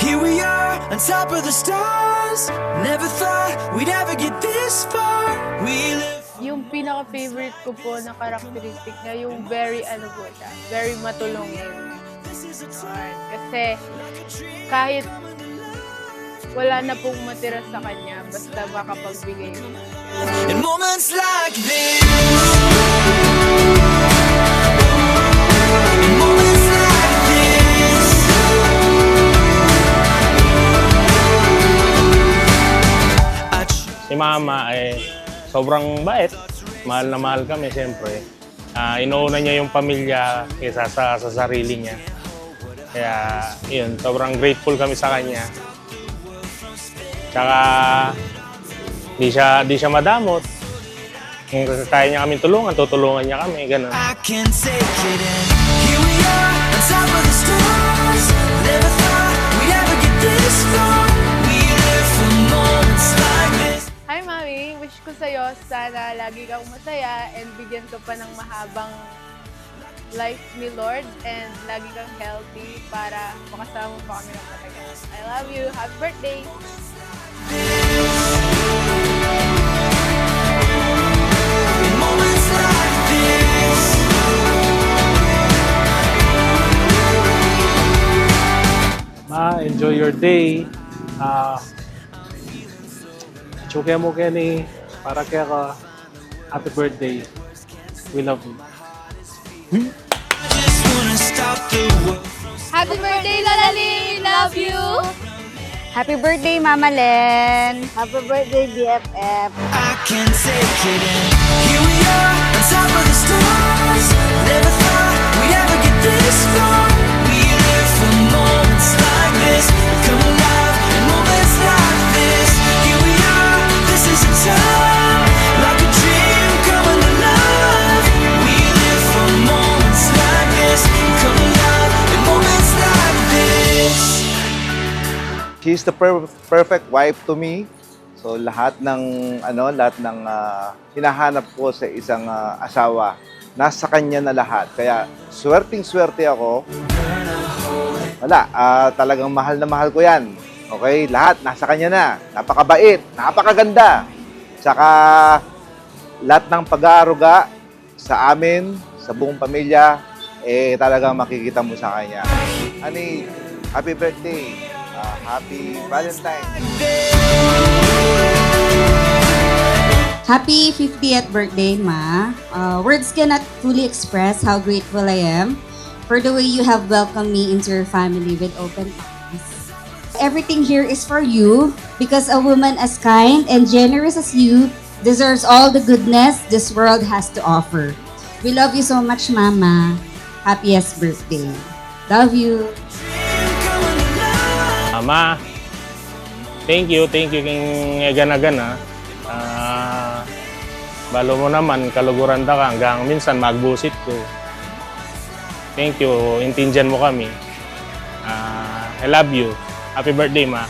Here we are on top of the stars. Never thought we'd ever get this far. We live. Yung pinaka-favorite ko po na characteristic niya, yung very, ano po siya, very matulungin. Kasi kahit wala na pong matira sa kanya, basta makapagbigay siya. In moments like this. In moments like this. Si Mama ay sobrang bait. Mahal na mahal kami, siyempre. Inuuna niya yung pamilya kaysa sa sarili niya. Kaya, yun, sobrang grateful kami sa kanya. Tsaka, di siya madamot. Kung kaya niya kami tulungan, tutulungan niya kami, ganun. I can't take it in. Here we are on top of the stars. Never thought we'd ever get this far. We live for moments like this. Hi, Mami! Wish ko sa'yo, sana lagi kang masaya and bigyan ka pa ng mahabang life ni Lord and lagi kang healthy para makasama pa kami ng matagal. I love you! Happy birthday! In moments like this. Ma, enjoy your day. Chuke mo kani para kaya ka. Happy birthday. We love you. I just wanna stop the world. Happy birthday, Lola Lee! Love you! Happy birthday, Mama Len! Happy birthday, BFF! I can't take it in. Here we are on top of the stars. Never thought we'd ever get this far. We live for moments like this. Come alive in moments like this. Here we are, this is a time like a dream coming alive. We live for moments like this. Come alive in moments like this. She's the perfect wife to me. So lahat ng hinahanap ko sa isang asawa, nasa kanya na lahat. Kaya swerteng-swerte ako. Wala, talagang mahal na mahal ko 'yan. Okay, lahat nasa kanya na. Napakabait, napakaganda. Saka lahat ng pag-aaruga sa amin, sa buong pamilya, talagang makikita mo sa kanya. Honey, happy birthday. Happy Valentine's. Happy 50th birthday, Ma. Words cannot fully express how grateful I am for the way you have welcomed me into your family with open arms. Everything here is for you because a woman as kind and generous as you deserves all the goodness this world has to offer. We love you so much, Mama. Happiest birthday. Love you. Mama, thank you king gana-gana. Balo mo naman, kaluguran ka hanggang minsan magbusit ko. Thank you, intindihan mo kami. I love you. Happy birthday, Ma.